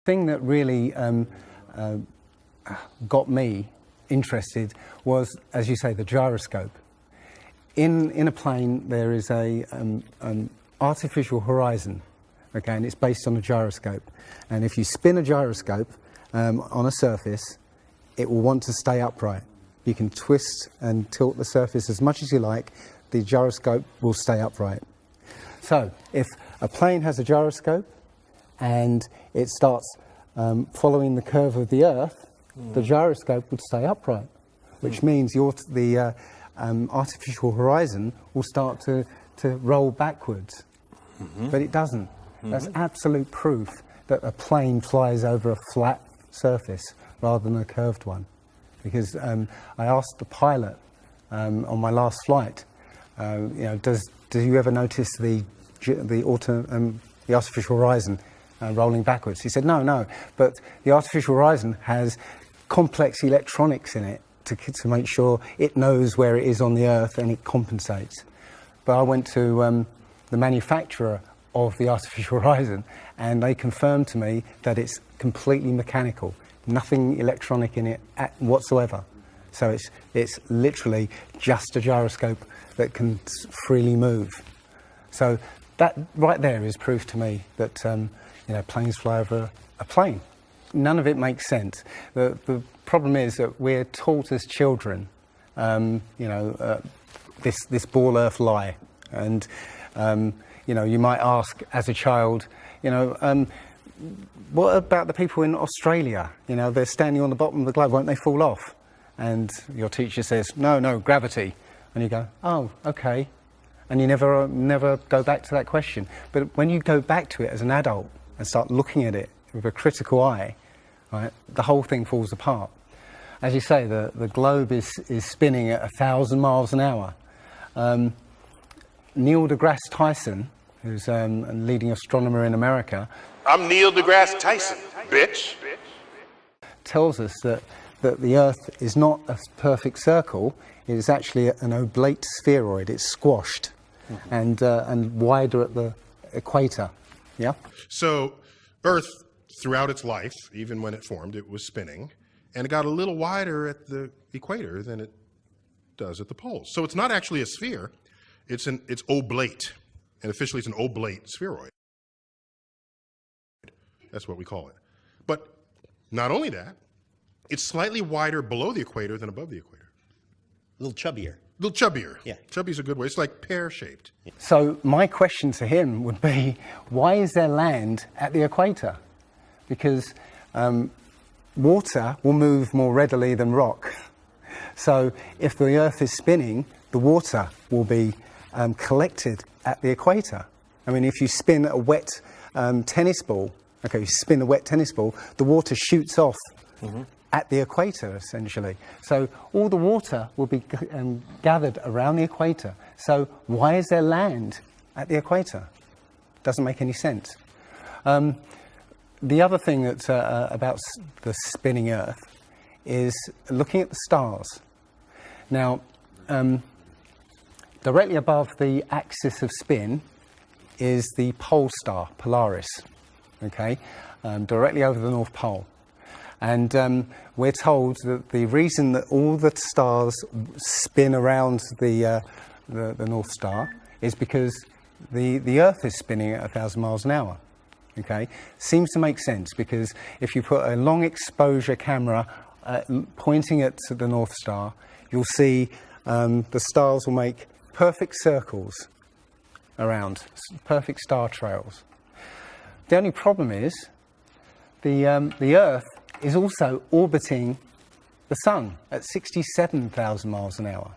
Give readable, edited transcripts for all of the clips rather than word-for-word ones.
thing that really got me interested was, as you say, the gyroscope. In a plane there is an artificial horizon, okay, and it's based on a gyroscope. And if you spin a gyroscope on a surface, it will want to stay upright. You can twist and tilt the surface as much as you like, the gyroscope will stay upright. So if a plane has a gyroscope and it starts following the curve of the Earth, the gyroscope would stay upright, which means the artificial horizon will start to roll backwards. But it doesn't. That's absolute proof that a plane flies over a flat surface rather than a curved one. Because I asked the pilot on my last flight, do you ever notice the artificial horizon rolling backwards? He said, no, but the artificial horizon has complex electronics in it to make sure it knows where it is on the Earth and it compensates. But I went to the manufacturer of the artificial horizon and they confirmed to me that it's completely mechanical, nothing electronic in it whatsoever. So it's literally just a gyroscope that can freely move. So that right there is proof to me that planes fly over a plane. None of it makes sense. The problem is that we're taught as children, this ball Earth lie, and you might ask as a child, what about the people in Australia? They're standing on the bottom of the globe, won't they fall off? And your teacher says, no, gravity. And you go, oh, okay. And you never go back to that question. But when you go back to it as an adult and start looking at it with a critical eye, right, the whole thing falls apart. As you say, the globe is spinning at 1,000 miles an hour. Neil deGrasse Tyson, who's a leading astronomer in America. I'm Neil deGrasse Tyson, bitch. Tells us that the Earth is not a perfect circle, it is actually an oblate spheroid, it's squashed and wider at the equator, yeah? So Earth, throughout its life, even when it formed, it was spinning, and it got a little wider at the equator than it does at the poles. So it's not actually a sphere, it's oblate, and officially it's an oblate spheroid. That's what we call it. But not only that, it's slightly wider below the equator than above the equator. A little chubbier. A little chubbier. Yeah. Chubby is a good word. It's like pear-shaped. Yeah. So my question to him would be, why is there land at the equator? Because water will move more readily than rock. So if the Earth is spinning, the water will be collected at the equator. I mean, if you spin a wet tennis ball, okay, you spin a wet tennis ball, the water shoots off at the equator, essentially. So all the water will be gathered around the equator. So why is there land at the equator? Doesn't make any sense. The other thing that's about the spinning Earth is looking at the stars. Now, directly above the axis of spin is the pole star, Polaris, okay, directly over the North Pole. And we're told that the reason that all the stars spin around the North Star is because the Earth is spinning at 1,000 miles an hour. Okay, seems to make sense because if you put a long exposure camera pointing at the North Star, you'll see the stars will make perfect circles around, perfect star trails. The only problem is the Earth is also orbiting the Sun at 67,000 miles an hour.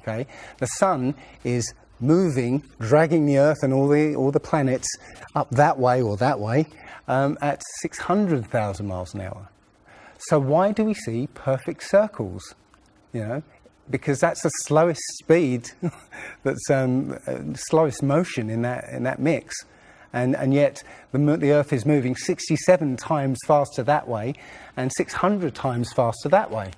Okay, the Sun is moving, dragging the Earth and all the planets up that way or that way at 600,000 miles an hour. So why do we see perfect circles? Because that's the slowest speed, that's slowest motion in that mix. And yet the Earth is moving 67 times faster that way and 600 times faster that way.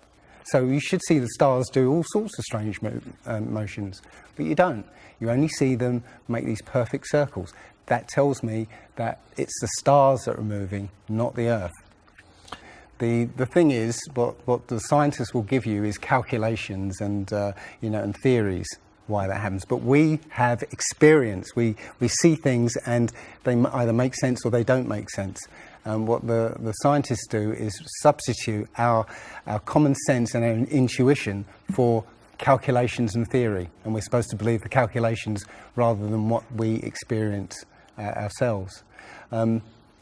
So you should see the stars do all sorts of strange motions, but you don't. You only see them make these perfect circles. that tells me that it's the stars that are moving, not the Earth. The thing is, what the scientists will give you is calculations and and theories why that happens. But we have experience. We see things and they either make sense or they don't make sense. What the scientists do is substitute our common sense and our intuition for calculations and theory, and we're supposed to believe the calculations rather than what we experience ourselves.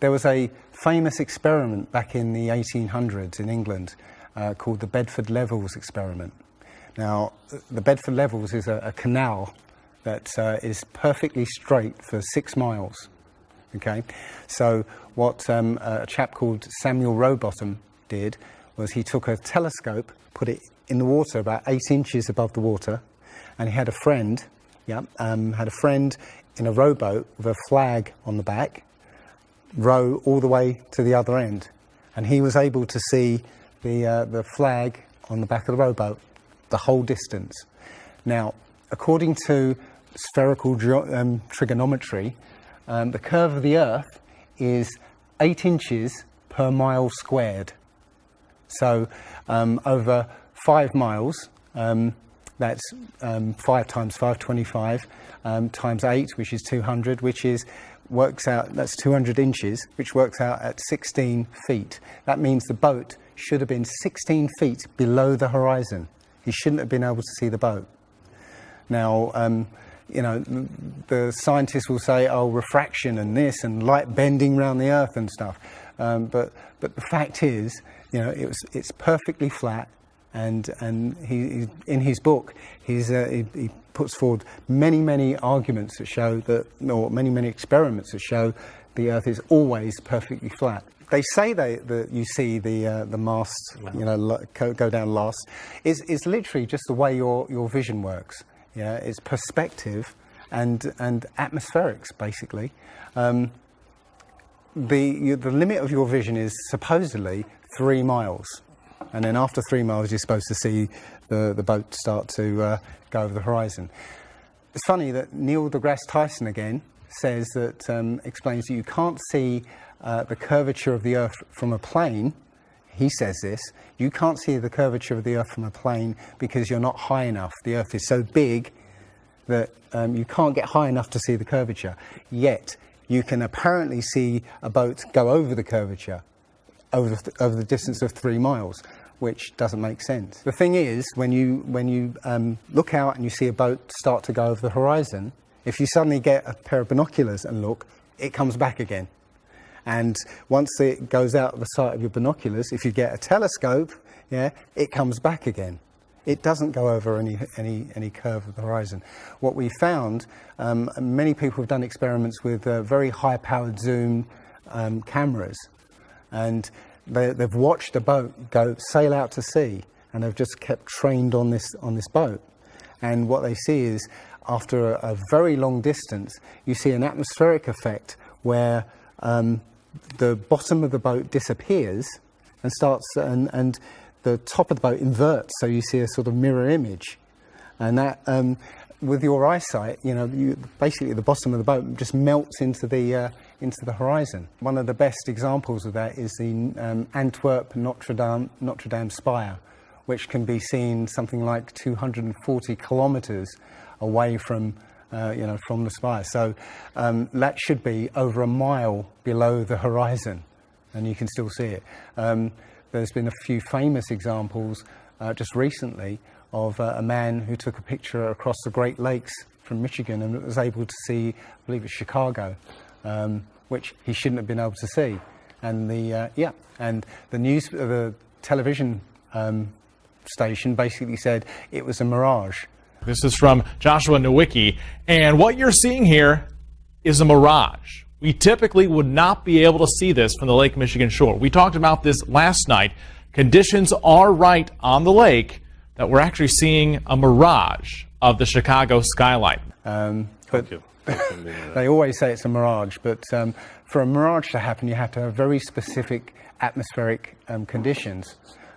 There was a famous experiment back in the 1800s in England called the Bedford Levels experiment. Now, the Bedford Levels is a canal that is perfectly straight for 6 miles. Okay, so what a chap called Samuel Rowbottom did was he took a telescope, put it in the water about 8 inches above the water, and he had a friend, in a rowboat with a flag on the back, row all the way to the other end, and he was able to see the flag on the back of the rowboat the whole distance. Now, according to spherical trigonometry, the curve of the Earth is 8 inches per mile squared. So over 5 miles, that's 5 times 5, 25, times 8, which is 200, works out, that's 200 inches, which works out at 16 feet. That means the boat should have been 16 feet below the horizon. He shouldn't have been able to see the boat. Now, the scientists will say, oh, refraction and this and light bending around the Earth and stuff. But the fact is, it's perfectly flat. And he in his book, he puts forward many arguments that show that, or many experiments that show the Earth is always perfectly flat. They say that you see the mast, go down last. It's literally just the way your vision works. Yeah, it's perspective and atmospherics basically. The limit of your vision is supposedly 3 miles. And then after 3 miles, you're supposed to see the boat start to go over the horizon. It's funny that Neil deGrasse Tyson again says that, explains that you can't see the curvature of the Earth from a plane. He says this, you can't see the curvature of the Earth from a plane because you're not high enough. The Earth is so big that you can't get high enough to see the curvature. Yet, you can apparently see a boat go over the curvature over the distance of 3 miles, which doesn't make sense. The thing is, when you look out and you see a boat start to go over the horizon, if you suddenly get a pair of binoculars and look, it comes back again. And once it goes out of the sight of your binoculars, if you get a telescope, it comes back again. It doesn't go over any curve of the horizon. What we found, many people have done experiments with very high-powered zoom cameras, and they've watched a boat sail out to sea, and they've just kept trained on this boat. And what they see is, after a very long distance, you see an atmospheric effect where the bottom of the boat disappears and and the top of the boat inverts, so you see a sort of mirror image. And that, with your eyesight, basically the bottom of the boat just melts into the horizon. One of the best examples of that is the Antwerp Notre Dame spire, which can be seen something like 240 kilometres away from the spire. So that should be over a mile below the horizon, and you can still see it. There's been a few famous examples just recently of a man who took a picture across the Great Lakes from Michigan and was able to see, I believe it's Chicago, which he shouldn't have been able to see. And the television station basically said it was a mirage. This is from Joshua Nowicki, and what you're seeing here is a mirage. We typically would not be able to see this from the Lake Michigan shore. We talked about this last night. Conditions are right on the lake that we're actually seeing a mirage of the Chicago skyline. But they always say it's a mirage, but for a mirage to happen, you have to have very specific atmospheric conditions.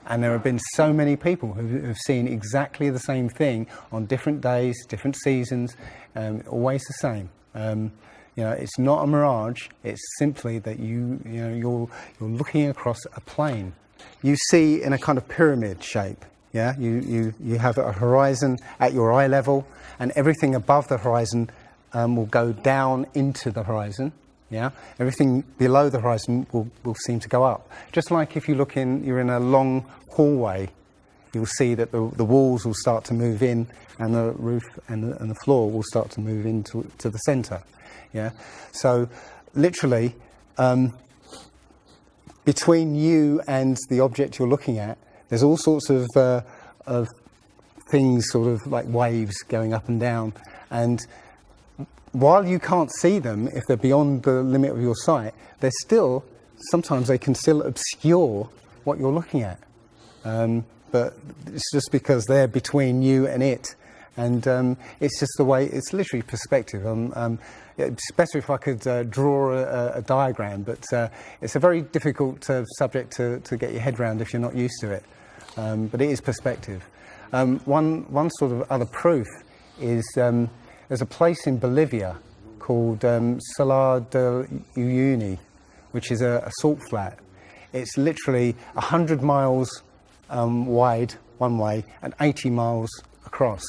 And there have been so many people who have seen exactly the same thing on different days, different seasons, always the same. You know, it's not a mirage. It's simply that you're looking across a plane. You see in a kind of pyramid shape. Yeah, you have a horizon at your eye level, and everything above the horizon will go down into the horizon. Yeah, everything below the horizon will seem to go up. Just like if you're in a long hallway, you'll see that the walls will start to move in, and the roof and the floor will start to move into the centre. Yeah, so literally between you and the object you're looking at, there's all sorts of things, sort of like waves going up and down, and while you can't see them, if they're beyond the limit of your sight, sometimes they can still obscure what you're looking at. But it's just because they're between you and it, and it's just the way. It's literally perspective. It's better if I could draw a diagram, but it's a very difficult subject to get your head around if you're not used to it. But it is perspective. One sort of other proof is there's a place in Bolivia called Salar de Uyuni, which is a salt flat. It's literally 100 miles wide one way and 80 miles across,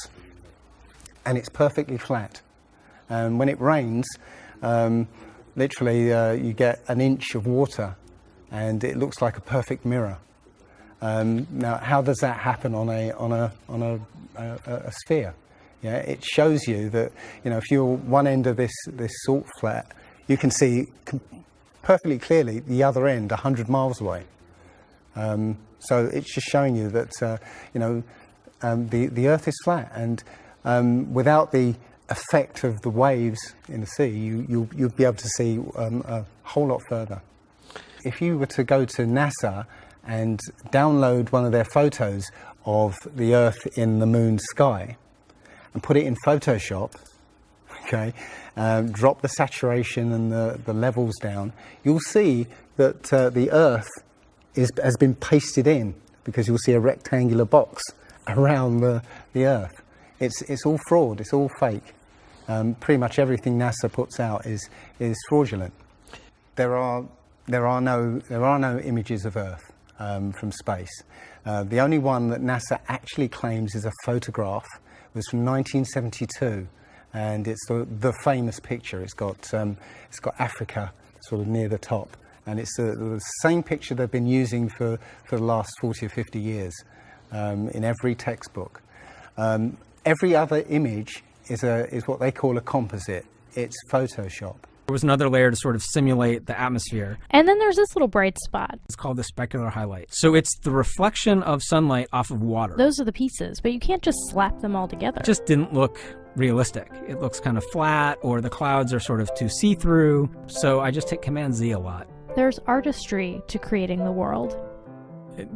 and it's perfectly flat. And when it rains, literally you get an inch of water, and it looks like a perfect mirror. Now, how does that happen on a sphere? Yeah, it shows you that, you know, if you're one end of this salt flat, you can see perfectly clearly the other end 100 miles away. So it's just showing you that the Earth is flat, and without the effect of the waves in the sea, you'll be able to see a whole lot further. If you were to go to NASA and download one of their photos of the Earth in the moon's sky and put it in Photoshop, okay, drop the saturation and the levels down, you'll see that the Earth has been pasted in, because you'll see a rectangular box around the Earth. It's all fraud. It's all fake. Pretty much everything NASA puts out is fraudulent. There are no images of Earth from space. The only one that NASA actually claims is a photograph was from 1972, and it's the famous picture. It's got Africa sort of near the top, and it's the same picture they've been using for the last 40 or 50 years in every textbook. Every other image is what they call a composite. It's Photoshop. There was another layer to sort of simulate the atmosphere. And then there's this little bright spot. It's called the specular highlight. So it's the reflection of sunlight off of water. Those are the pieces, but you can't just slap them all together. It just didn't look realistic. It looks kind of flat, or the clouds are sort of too see-through. So I just hit Command Z a lot. There's artistry to creating the world.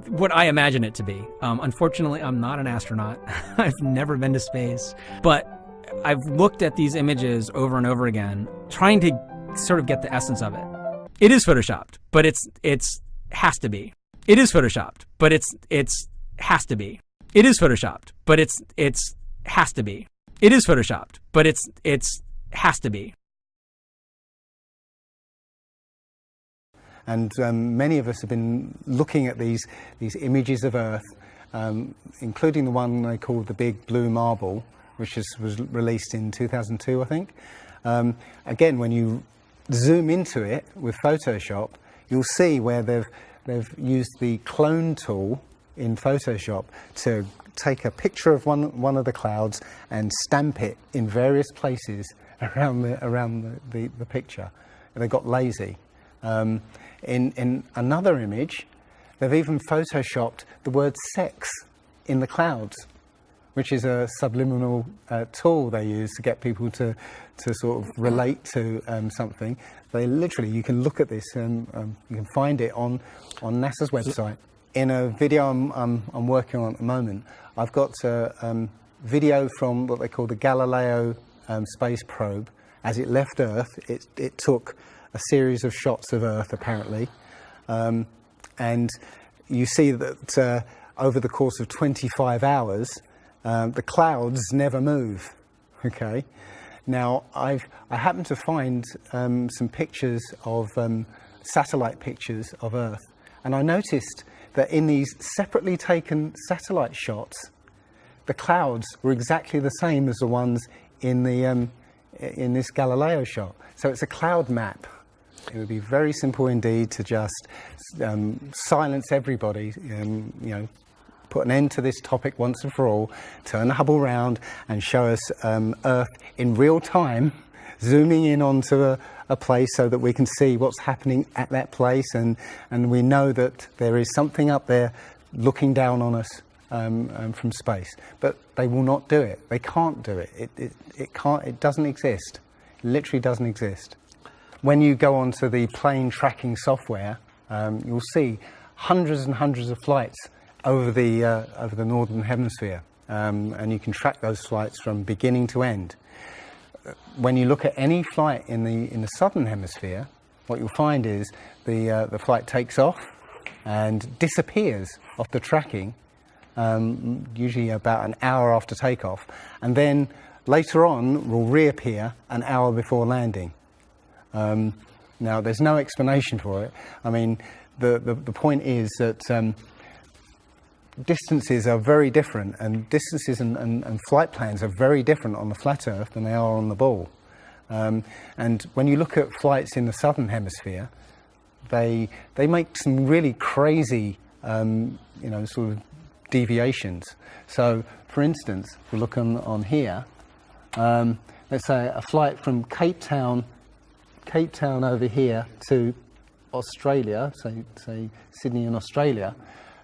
What I imagine it to be. Unfortunately, I'm not an astronaut. I've never been to space. But I've looked at these images over and over again, trying to sort of get the essence of it. It is photoshopped, but it's has to be. It is photoshopped, but it's has to be. It is photoshopped, but it's has to be. It is photoshopped, but it's has to be. And many of us have been looking at these images of Earth, including the one they called the Big Blue Marble, which was released in 2002, I think. Again, when you zoom into it with Photoshop, you'll see where they've used the clone tool in Photoshop to take a picture of one of the clouds and stamp it in various places around the picture. And they got lazy. In another image, they've even photoshopped the word sex in the clouds, which is a subliminal tool they use to get people to sort of relate to something. They literally, you can look at this and you can find it on NASA's website. In a video I'm working on at the moment, I've got a video from what they call the Galileo space probe. As it left Earth, it took a series of shots of Earth, apparently, and you see that over the course of 25 hours, the clouds never move. Okay, Now, I happened to find some pictures of satellite pictures of Earth, and I noticed that in these separately taken satellite shots, the clouds were exactly the same as the ones in this Galileo shot. So it's a cloud map. It would be very simple indeed to just silence everybody, put an end to this topic once and for all, turn the Hubble round and show us Earth in real time, zooming in onto a place so that we can see what's happening at that place, and we know that there is something up there looking down on us from space. But they will not do it. They can't do it. It can't. It doesn't exist. It literally doesn't exist. When you go onto the plane tracking software, you'll see hundreds and hundreds of flights over the northern hemisphere, and you can track those flights from beginning to end. When you look at any flight in the southern hemisphere, what you'll find is the flight takes off and disappears off the tracking, usually about an hour after takeoff, and then later on will reappear an hour before landing. Now, there's no explanation for it. I mean, the point is that distances are very different, and distances and flight plans are very different on the flat Earth than they are on the ball. And when you look at flights in the southern hemisphere, they make some really crazy, sort of deviations. So, for instance, if we look on here, let's say a flight from Cape Town over here to Australia, say Sydney in Australia,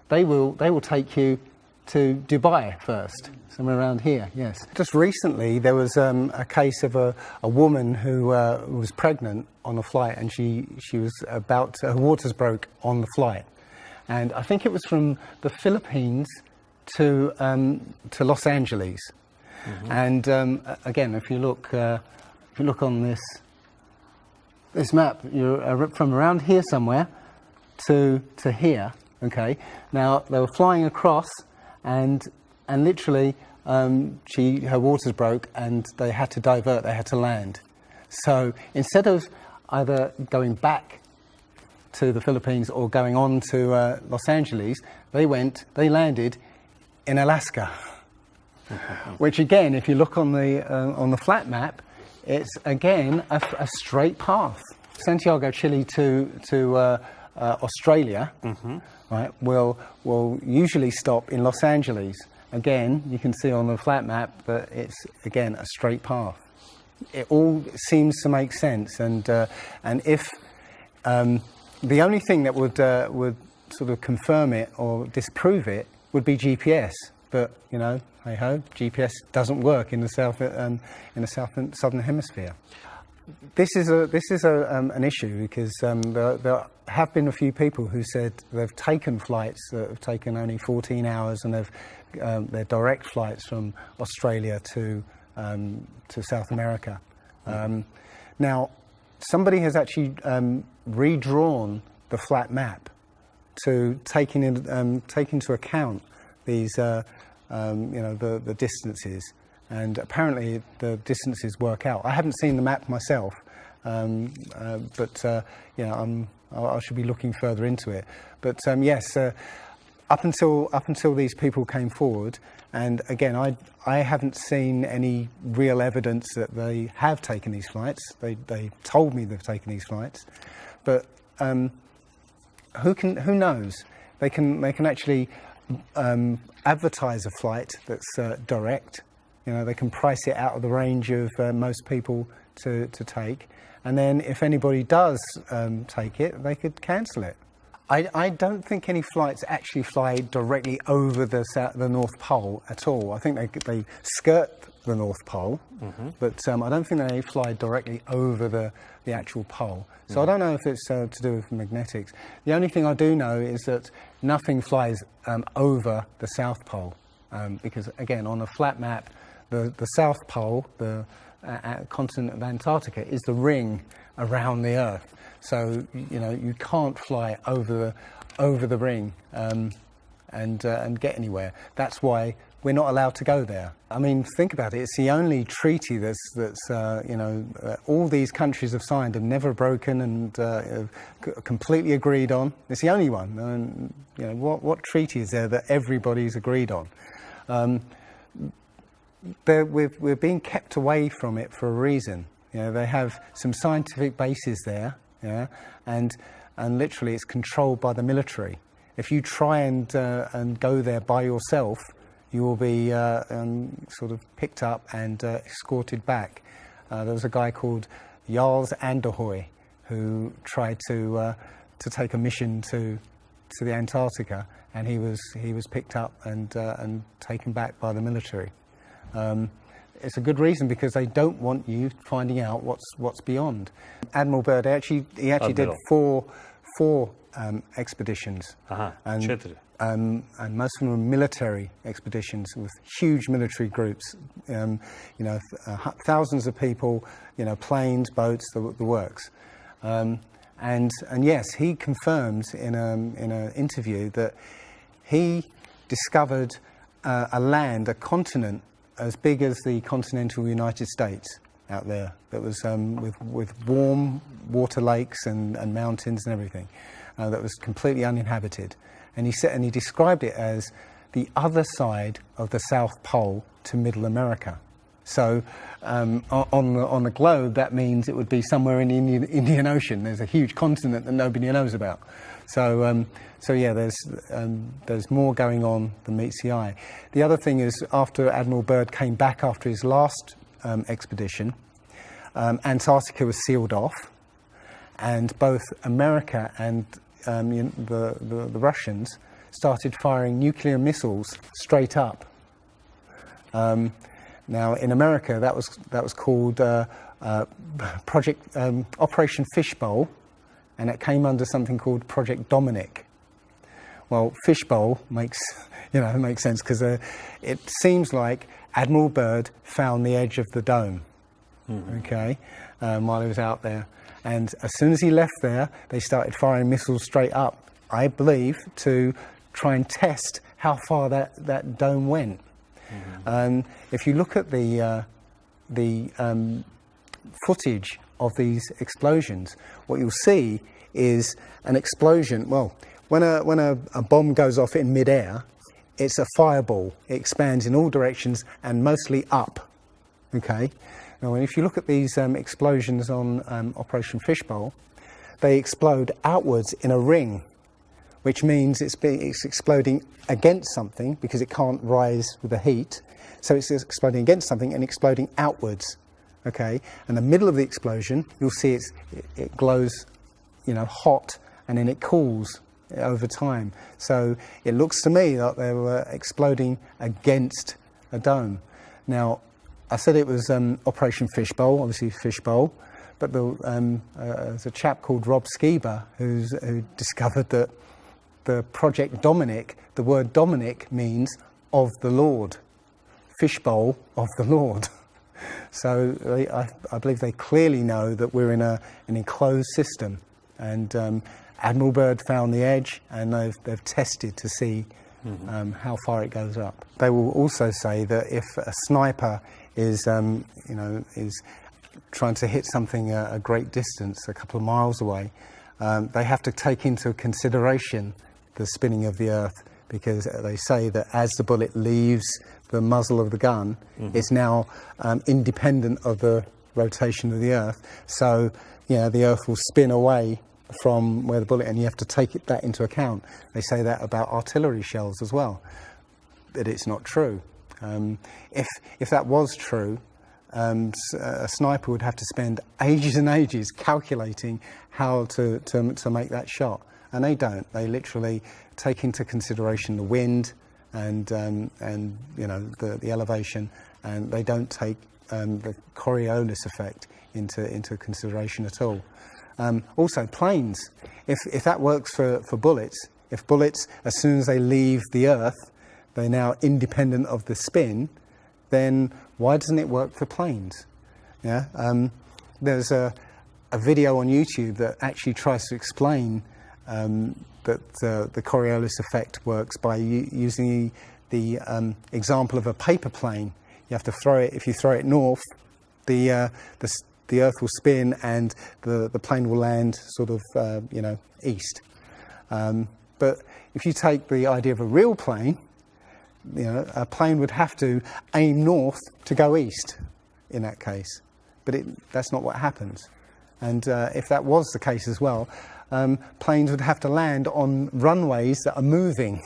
they will take you to Dubai first, somewhere around here, yes. Just recently there was a case of a woman who was pregnant on a flight, and she was her waters broke on the flight. And I think it was from the Philippines to Los Angeles. Mm-hmm. And again, if you look on this map, you're from around here somewhere to here. Okay. Now they were flying across, and literally her waters broke, and they had to divert. They had to land. So instead of either going back to the Philippines or going on to Los Angeles, they landed in Alaska. Which again, if you look on the flat map, it's again a straight path. Santiago, Chile to Australia, mm-hmm. right? Will usually stop in Los Angeles. Again, you can see on the flat map that it's again a straight path. It all seems to make sense, and if the only thing that would sort of confirm it or disprove it would be GPS. But hey ho, GPS doesn't work in the southern hemisphere. This is an issue because there have been a few people who said they've taken flights that have taken only 14 hours, and they're direct flights from Australia to South America. Now, somebody has actually redrawn the flat map to take into account these the distances, and apparently the distances work out. I haven't seen the map myself, but I should be looking further into it. But yes, up until these people came forward, and again, I haven't seen any real evidence that they have taken these flights. They told me they've taken these flights, but who knows? They can actually advertise a flight that's direct. They can price it out of the range of most people to take, and then if anybody does take it, they could cancel it. I don't think any flights actually fly directly over the North Pole at all. I think they skirt the North Pole, mm-hmm. but I don't think they fly directly over the actual pole. So mm-hmm. I don't know if it's to do with magnetics. The only thing I do know is that nothing flies over the South Pole, because again, on a flat map, the South Pole, the continent of Antarctica, is the ring around the Earth. So you can't fly over the ring. and get anywhere. That's why we're not allowed to go there. I mean, think about it. It's the only treaty that's all these countries have signed and never broken and completely agreed on. It's the only one. And what treaty is there that everybody's agreed on? We're being kept away from it for a reason. They have some scientific bases there, and literally it's controlled by the military. If you try and go there by yourself, you will be sort of picked up and escorted back. There was a guy called Jarls Anderhoy who tried to take a mission to the Antarctica, and he was picked up and taken back by the military. It's a good reason, because they don't want you finding out what's beyond. Admiral Byrd he actually did four expeditions, and most of them were military expeditions with huge military groups. Thousands of people, planes, boats, the works. And yes, he confirms in an interview that he discovered a continent as big as the continental United States out there, that was with warm water lakes and mountains and everything, that was completely uninhabited. And he described it as the other side of the South Pole to Middle America. So on the globe, that means it would be somewhere in the Indian Ocean. There's a huge continent that nobody knows about. So yeah, there's more going on than meets the eye. The other thing is, after Admiral Byrd came back after his last expedition, Antarctica was sealed off, and both America and the Russians started firing nuclear missiles straight up. Now, in America, that was called Project Operation Fishbowl, and it came under something called Project Dominic. Well, Fishbowl makes sense, because it seems like Admiral Byrd found the edge of the dome, while he was out there. And as soon as he left there, they started firing missiles straight up, I believe, to try and test how far that dome went. If you look at the footage of these explosions, what you'll see is an explosion. Well, when a bomb goes off in midair, it's a fireball. It expands in all directions and mostly up. Okay. Now, if you look at these explosions on Operation Fishbowl, they explode outwards in a ring, which means it's exploding against something, because it can't rise with the heat. So it's exploding against something and exploding outwards. Okay, and the middle of the explosion, you'll see it glows, hot, and then it cools over time. So it looks to me like they were exploding against a dome. Now, I said it was Operation Fishbowl, obviously Fishbowl, but there's a chap called Rob Skiba who discovered that the Project Dominic, the word Dominic means of the Lord, Fishbowl of the Lord. So I believe they clearly know that we're in an enclosed system, and Admiral Byrd found the edge, and they've tested to see how far it goes up. They will also say that if a sniper is trying to hit something a great distance, a couple of miles away, they have to take into consideration the spinning of the Earth, because they say that as the bullet leaves the muzzle of the gun, it's now independent of the rotation of the Earth. So, the Earth will spin away from where the bullet, and you have to take that into account. They say that about artillery shells as well, but it's not true. If that was true, a sniper would have to spend ages and ages calculating how to make that shot, and they don't. They literally take into consideration the wind and the elevation, and they don't take the Coriolis effect into consideration at all. Also, planes. If that works for bullets, if bullets, as soon as they leave the Earth, they're now independent of the spin, then why doesn't it work for planes? There's a video on YouTube that actually tries to explain the Coriolis effect works by using the example of a paper plane. You have to throw it. If you throw it north, the Earth will spin and the plane will land sort of east. But if you take the idea of a real plane, a plane would have to aim north to go east in that case. But that's not what happens. And if that was the case as well, planes would have to land on runways that are moving.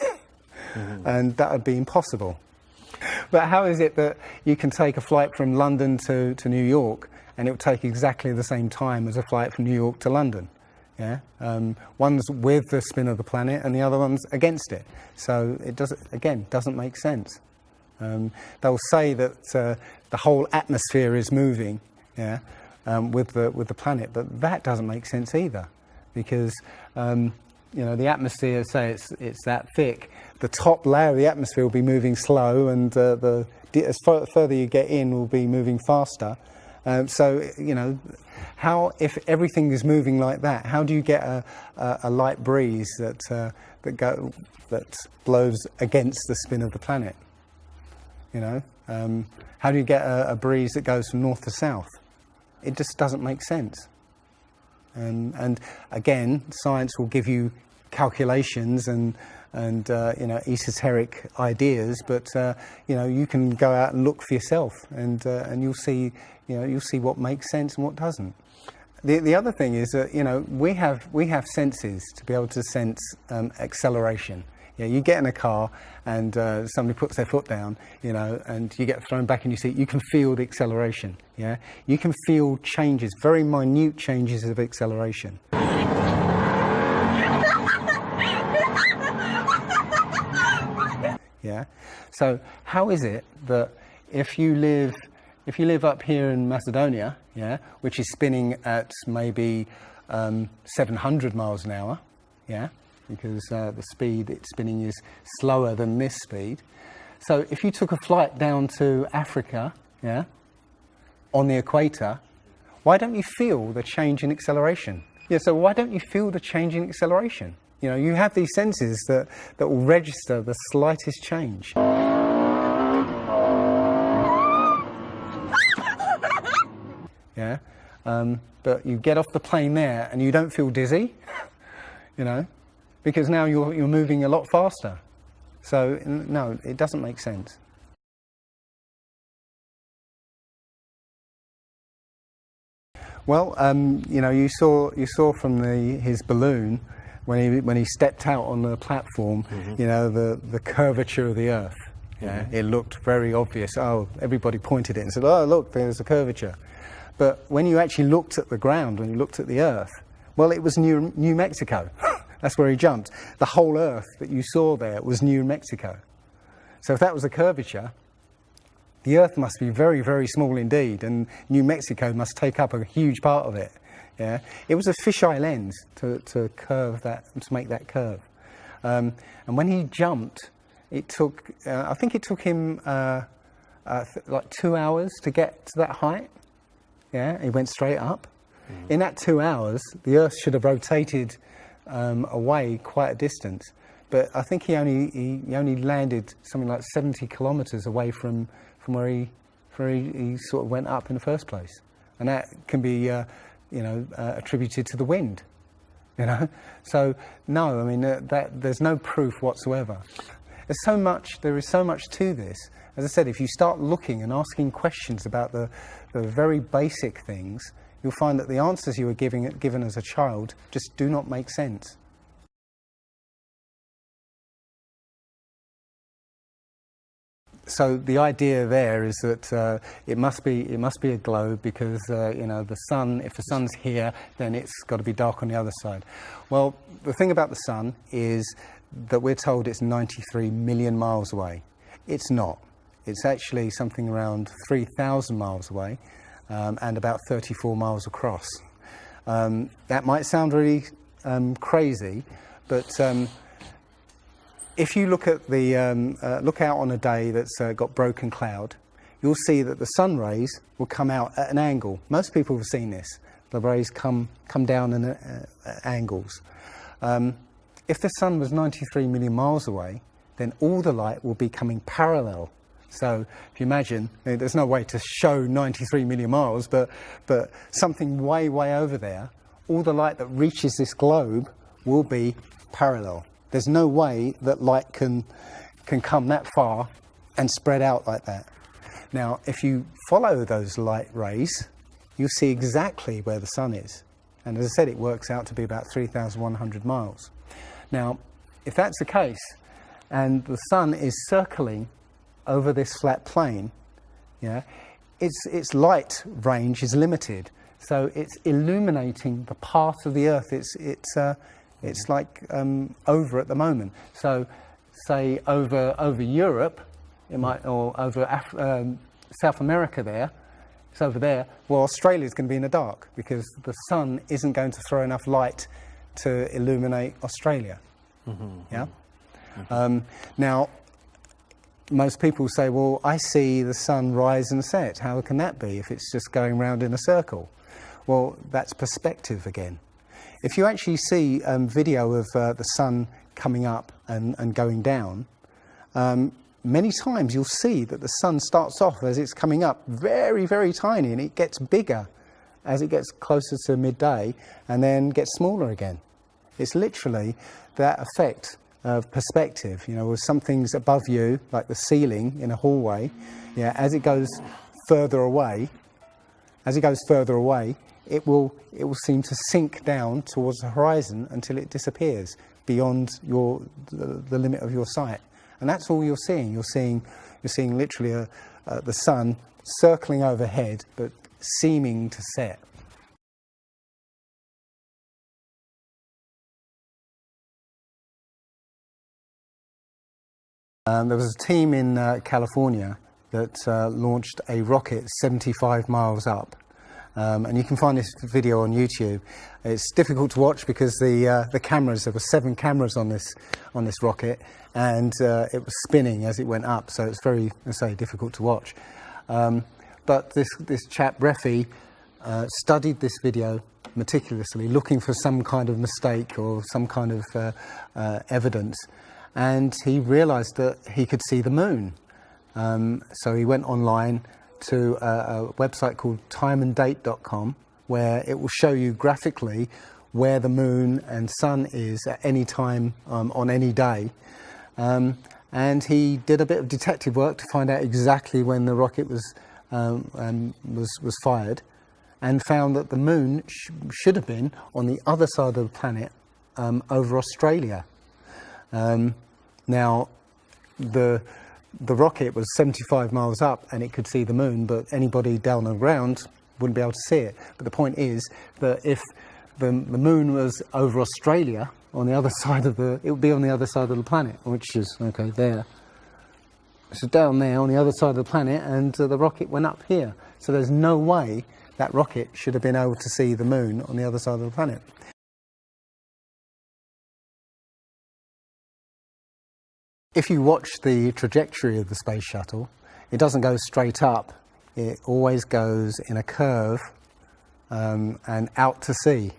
And that would be impossible. But how is it that you can take a flight from London to New York and it will take exactly the same time as a flight from New York to London? Yeah, one's with the spin of the planet and the other one's against it. So it doesn't make sense. They'll say that the whole atmosphere is moving, with the planet, but that doesn't make sense either, because the atmosphere, say it's that thick, the top layer of the atmosphere will be moving slow, and as further you get in, will be moving faster. How, if everything is moving like that, how do you get a light breeze that blows against the spin of the planet? How do you get a breeze that goes from north to south? It just doesn't make sense. And again, science will give you calculations and esoteric ideas, but you can go out and look for yourself, and you'll see what makes sense and what doesn't. The other thing is that we have senses to be able to sense acceleration. You get in a car and somebody puts their foot down, and you get thrown back in your seat. You can feel the acceleration. Yeah, you can feel changes, very minute changes of acceleration. Yeah. So how is it that if you live up here in Macedonia, which is spinning at maybe 700 miles an hour, because the speed it's spinning is slower than this speed. So if you took a flight down to Africa, on the equator, why don't you feel the change in acceleration? So why don't you feel the change in acceleration? You have these senses that will register the slightest change. But you get off the plane there and you don't feel dizzy, because now you're moving a lot faster. So no, it doesn't make sense. Well, you saw from his balloon when he stepped out on the platform, the curvature of the Earth. It looked very obvious. Oh, everybody pointed it and said, "Oh, look, there's a curvature." But when you actually looked at the ground, when you looked at the Earth, well, it was New Mexico. That's where he jumped. The whole Earth that you saw there was New Mexico. So if that was a curvature, the Earth must be very, very small indeed, and New Mexico must take up a huge part of it. It was a fisheye lens to curve that, to make that curve. And when he jumped, it took, I think it took him like 2 hours to get to that height. He went straight up. In that 2 hours, the Earth should have rotated away quite a distance. But I think he only landed something like 70 kilometers away from where he sort of went up in the first place. And that can be attributed to the wind. So no, I mean that there's no proof whatsoever. There is so much to this. As I said, if you start looking and asking questions about the very basic things, you'll find that the answers you were given as a child just do not make sense. So the idea there is that it must be a globe, because the sun, if the sun's here, then it's got to be dark on the other side. Well, the thing about the sun is that we're told it's 93 million miles away. It's not. It's actually something around 3,000 miles away, and about 34 miles across. That might sound really crazy, but if you look at look out on a day that's got broken cloud, you'll see that the sun rays will come out at an angle. Most people have seen this. The rays come down at angles. If the sun was 93 million miles away, then all the light will be coming parallel. So if you imagine, there's no way to show 93 million miles, but something way, way over there, all the light that reaches this globe will be parallel. There's no way that light can come that far and spread out like that. Now, if you follow those light rays, you'll see exactly where the sun is. And as I said, it works out to be about 3,100 miles. Now, if that's the case, and the sun is circling over this flat plane, yeah, its light range is limited, so it's illuminating the part of the Earth it's like over at the moment. So, say over Europe, it might, or over South America there, it's over there. Well, Australia's going to be in the dark because the sun isn't going to throw enough light to illuminate Australia. Yeah. Now, most people say, well, I see the sun rise and set. How can that be if it's just going round in a circle? Well, that's perspective again. If you actually see video of the sun coming up and going down, many times you'll see that the sun starts off as it's coming up very, very tiny, and it gets bigger as it gets closer to midday and then gets smaller again. It's literally that effect of perspective, you know, with something's above you, like the ceiling in a hallway, yeah, as it goes further away, it will seem to sink down towards the horizon until it disappears beyond the limit of your sight. And that's all you're seeing. You're seeing literally the sun circling overhead, but seeming to set. There was a team in California that launched a rocket 75 miles up. And you can find this video on YouTube. It's difficult to watch because the cameras, there were 7 cameras on this rocket, and it was spinning as it went up, so it's very, let's say, difficult to watch. But this chap, Refi, studied this video meticulously, looking for some kind of mistake or some kind of evidence, and he realized that he could see the moon. So he went online to a website called timeanddate.com, where it will show you graphically where the moon and sun is at any time on any day. And he did a bit of detective work to find out exactly when the rocket was fired, and found that the moon should have been on the other side of the planet, over Australia. Now, the rocket was 75 miles up and it could see the moon, but anybody down on the ground wouldn't be able to see it. But the point is that if the moon was over Australia, on the other side of it would be on the other side of the planet, which is, okay, there. So down there on the other side of the planet, and the rocket went up here. So there's no way that rocket should have been able to see the moon on the other side of the planet. If you watch the trajectory of the space shuttle, it doesn't go straight up. It always goes in a curve and out to sea.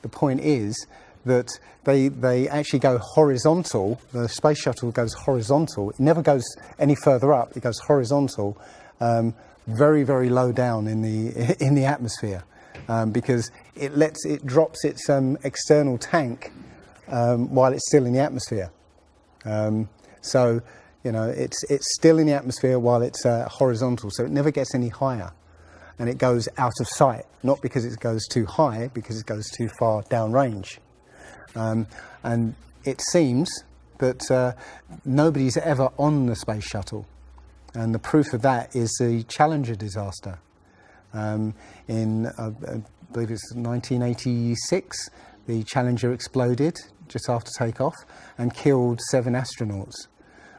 The point is that they actually go horizontal. The space shuttle goes horizontal. It never goes any further up. It goes horizontal, very, very low down in the atmosphere, because it drops its external tank while it's still in the atmosphere. So, you know, it's still in the atmosphere while it's horizontal, so it never gets any higher, and it goes out of sight, not because it goes too high, because it goes too far downrange. And it seems that nobody's ever on the space shuttle, and the proof of that is the Challenger disaster. In, I believe it's 1986, the Challenger exploded just after takeoff and killed 7 astronauts.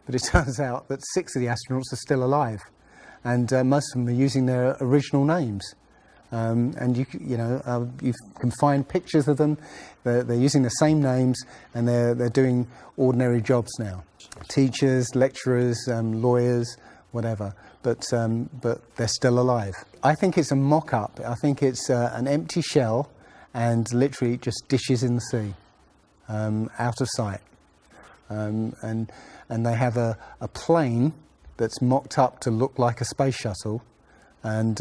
But it turns out that 6 of the astronauts are still alive, and most of them are using their original names. And you can find pictures of them. They're using the same names, and they're doing ordinary jobs now. Teachers, lecturers, lawyers, whatever. But they're still alive. I think it's a mock-up. I think it's an empty shell, and literally just dishes in the sea. out of sight. And they have a plane that's mocked up to look like a space shuttle. And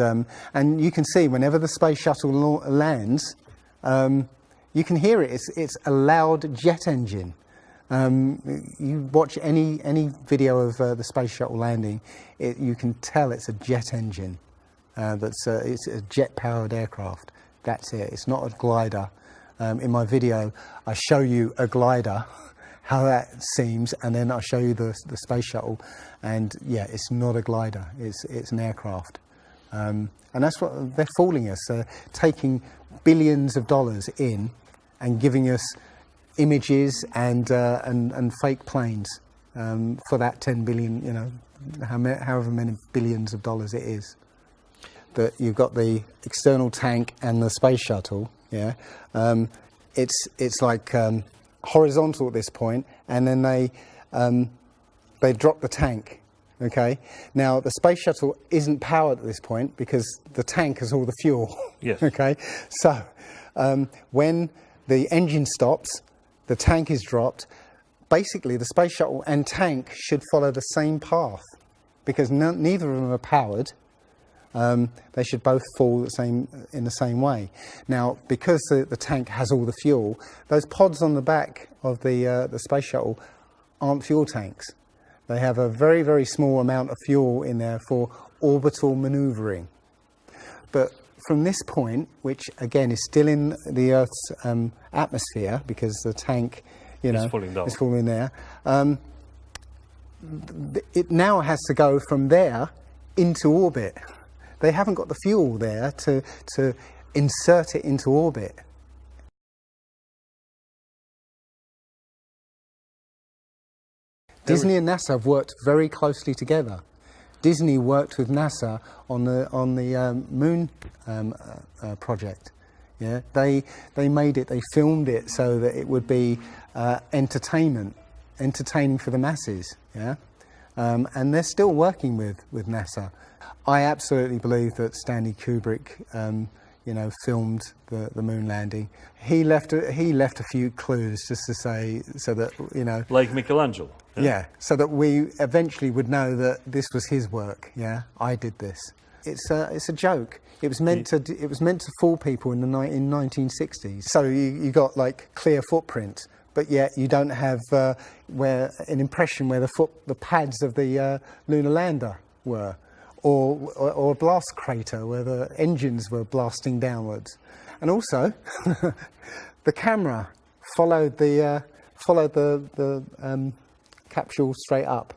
you can see whenever the space shuttle lands, you can hear it. It's a loud jet engine. You watch any video of the space shuttle landing, you can tell it's a jet engine. It's a jet-powered aircraft. That's it. It's not a glider. In my video, I show you a glider, how that seems, and then I show you the space shuttle. And yeah, it's not a glider. It's an aircraft. And that's what they're fooling us. They're taking billions of dollars in and giving us images and fake planes for that 10 billion, you know, however many billions of dollars it is. That you've got the external tank and the space shuttle. Yeah, it's like horizontal at this point, and then they drop the tank. Okay, now the space shuttle isn't powered at this point because the tank has all the fuel. Yes. Okay, so when the engine stops, the tank is dropped. Basically, the space shuttle and tank should follow the same path because neither of them are powered. They should both fall in the same way. Now, because the tank has all the fuel, those pods on the back of the space shuttle aren't fuel tanks. They have a very, very small amount of fuel in there for orbital maneuvering. But from this point, which again is still in the Earth's atmosphere, because the tank, you know, is falling there, it now has to go from there into orbit. They haven't got the fuel there to insert it into orbit. Disney and NASA have worked very closely together. Disney worked with NASA on the moon project. Yeah, they made it. They filmed it so that it would be entertaining for the masses. Yeah, and they're still working with NASA. I absolutely believe that Stanley Kubrick, you know, filmed the moon landing. He left a few clues just to say, so that, you know, like Michelangelo. Yeah, so that we eventually would know that this was his work. Yeah, I did this. It's a joke. It was meant to fool people in 1960s. So you got like clear footprints, but yet you don't have where an impression where the pads of the lunar lander were. Or a blast crater where the engines were blasting downwards, and also the camera followed the capsule straight up,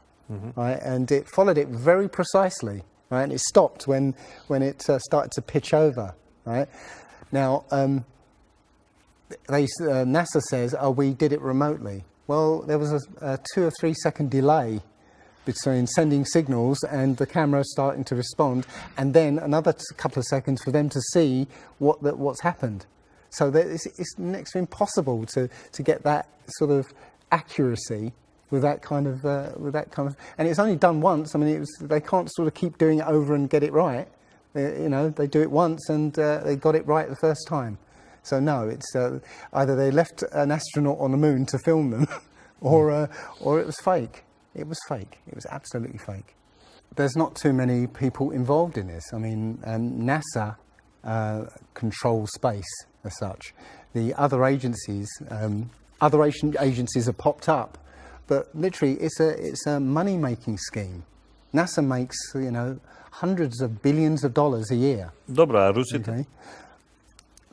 right? And it followed it very precisely, right? And it stopped when it started to pitch over, right? Now, NASA says, "Oh, we did it remotely." Well, there was a 2 or 3 second delay between sending signals and the camera starting to respond, and then another couple of seconds for them to see what's happened. So it's next to impossible to get that sort of accuracy with that kind of, and it's only done once. I mean, they can't sort of keep doing it over and get it right. You know, they do it once and they got it right the first time. So no, it's either they left an astronaut on the moon to film them, or it was fake. It was fake. It was absolutely fake. There's not too many people involved in this. I mean, NASA controls space as such. The other agencies, agencies have popped up, but literally it's a money-making scheme. NASA makes, you know, hundreds of billions of dollars a year. Dobra, Rusy. Okay.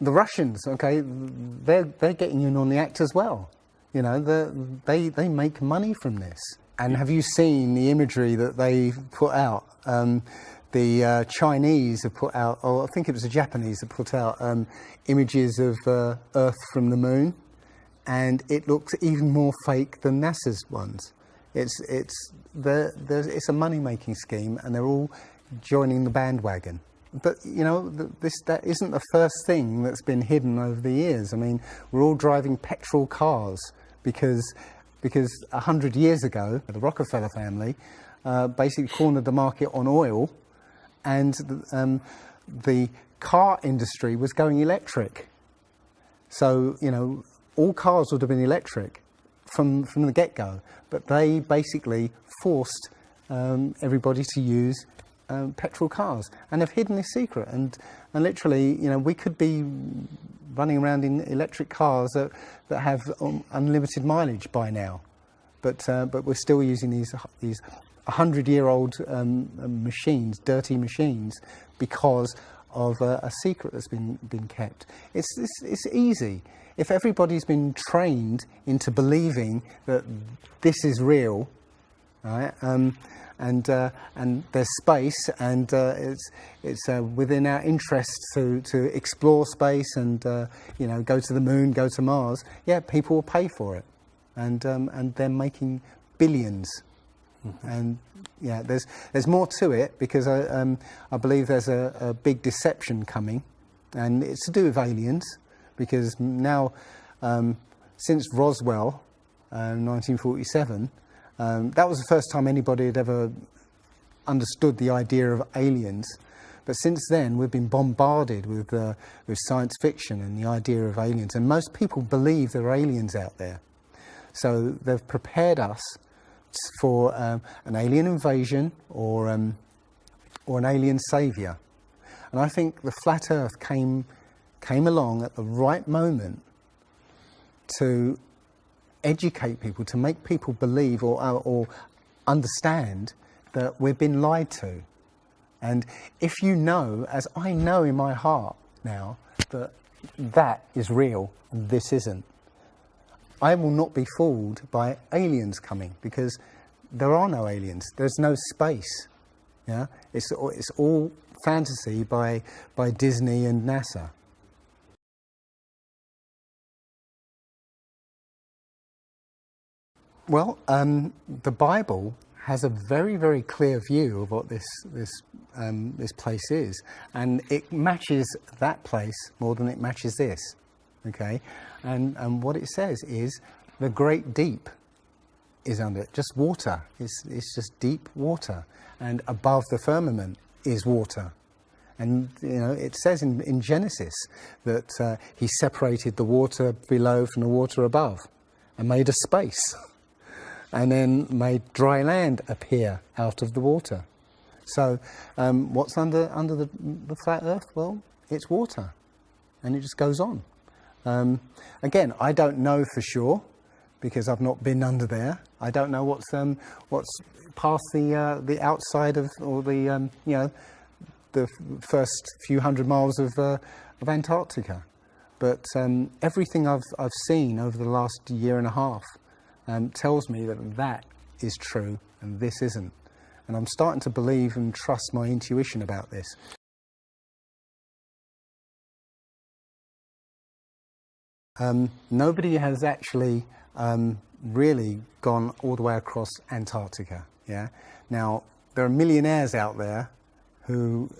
The Russians, okay, they're getting in on the act as well. You know, they make money from this. And have you seen the imagery that they put out? The Chinese have put out, or I think it was the Japanese that put out images of Earth from the moon, and it looks even more fake than NASA's ones. It's a money-making scheme, and they're all joining the bandwagon. But you know, that isn't the first thing that's been hidden over the years. I mean, we're all driving petrol cars because 100 years ago, the Rockefeller family basically cornered the market on oil, and the car industry was going electric. So, you know, all cars would have been electric from the get-go, but they basically forced everybody to use petrol cars, and have hidden this secret. And literally, you know, we could be running around in electric cars that have unlimited mileage by now, but we're still using these 100-year-old machines, dirty machines, because of a secret that's been kept. It's easy. If everybody's been trained into believing that this is real, right, and there's space, and it's within our interest to explore space and you know, go to the moon, go to Mars, yeah, people will pay for it, and they're making billions. And yeah, there's more to it, because I believe there's a big deception coming, and it's to do with aliens, because now since Roswell, 1947, that was the first time anybody had ever understood the idea of aliens. But since then, we've been bombarded with science fiction and the idea of aliens, and most people believe there are aliens out there. So they've prepared us for an alien invasion or an alien saviour. And I think the flat Earth came along at the right moment to educate people, to make people believe or understand that we've been lied to. And if you know, as I know in my heart now, that is real and this isn't, I will not be fooled by aliens coming, because there are no aliens. There's no space. Yeah, it's all fantasy by Disney and NASA. Well, the Bible has a very, very clear view of what this place is, and it matches that place more than it matches this. Okay, and what it says is the great deep is under it, just water. It's just deep water, and above the firmament is water. And you know, it says in Genesis that he separated the water below from the water above, and made a space, and then made dry land appear out of the water. So what's under the flat Earth? Well, it's water, and it just goes on. Again, I don't know for sure, because I've not been under there. I don't know what's past the outside of, or the you know, the first few hundred miles of Antarctica. But everything I've seen over the last year and a half tells me that is true and this isn't. And I'm starting to believe and trust my intuition about this. Nobody has actually really gone all the way across Antarctica. Yeah. Now there are millionaires out there who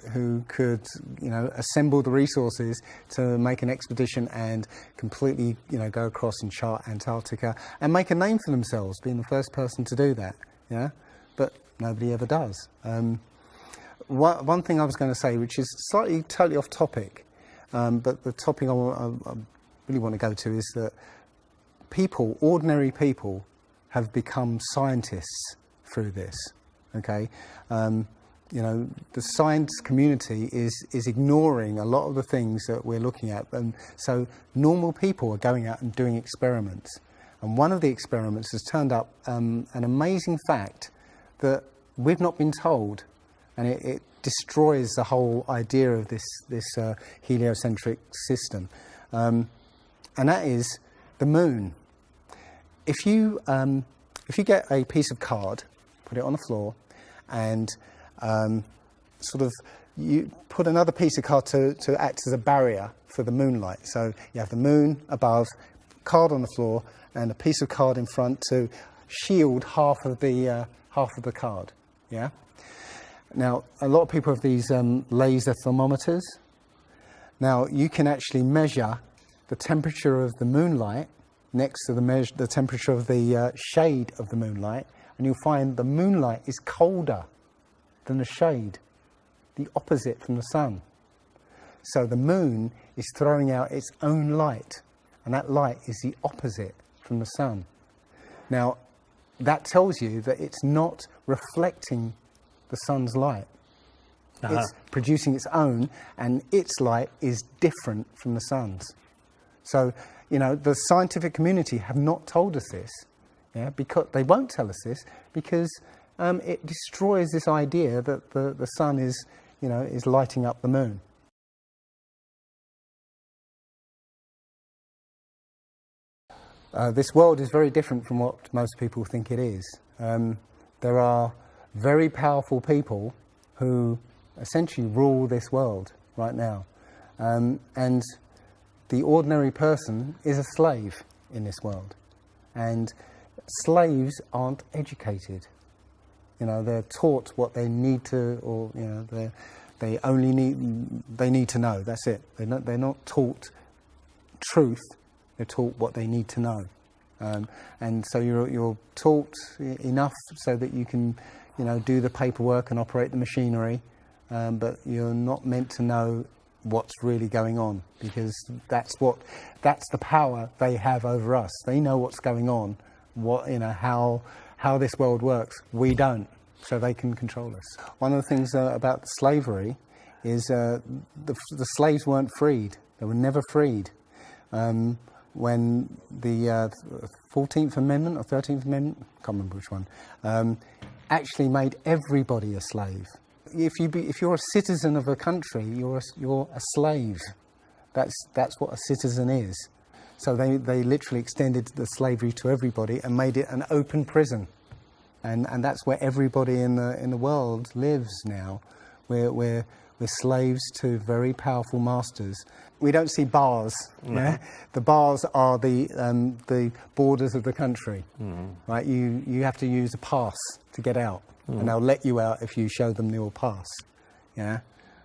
could, you know, assemble the resources to make an expedition and completely, you know, go across and chart Antarctica and make a name for themselves, being the first person to do that. Yeah. But nobody ever does. One thing I was going to say, which is slightly totally off topic, but the topic I really want to go to is that people, ordinary people, have become scientists through this. Okay, you know, the science community is ignoring a lot of the things that we're looking at, and so normal people are going out and doing experiments. And one of the experiments has turned up an amazing fact that we've not been told, and it destroys the whole idea of this heliocentric system. And that is the moon. If you get a piece of card, put it on the floor, and sort of you put another piece of card to act as a barrier for the moonlight. So you have the moon above, card on the floor, and a piece of card in front to shield half of the card. Yeah. Now a lot of people have these laser thermometers. Now you can actually measure the temperature of the moonlight next to the temperature of the shade of the moonlight, and you'll find the moonlight is colder than the shade, the opposite from the sun. So the moon is throwing out its own light, and that light is the opposite from the sun. Now, that tells you that it's not reflecting the sun's light. It's producing its own, and its light is different from the sun's. So, the scientific community have not told us this, because they won't tell us this, because it destroys this idea that the sun is lighting up the moon. This world is very different from what most people think it is. There are very powerful people who essentially rule this world right now. And the ordinary person is a slave in this world. And slaves aren't educated. They're taught what they need to, or they need to know. That's it. They're not taught truth. They're taught what they need to know, and so you're taught enough so that you can, do the paperwork and operate the machinery, but you're not meant to know what's really going on, because that's the power they have over us. They know what's going on, how this world works. We don't, so they can control us. One of the things about slavery is the slaves weren't freed. They were never freed. When the 14th Amendment or 13th Amendment, I can't remember which one, actually made everybody a slave. If you're a citizen of a country, you're a slave. That's what a citizen is. So they literally extended the slavery to everybody and made it an open prison, and that's where everybody in the world lives now. We're slaves to very powerful masters. We don't see bars. No. Yeah? The bars are the borders of the country, right? You have to use a pass to get out, and they'll let you out if you show them your pass. Yeah,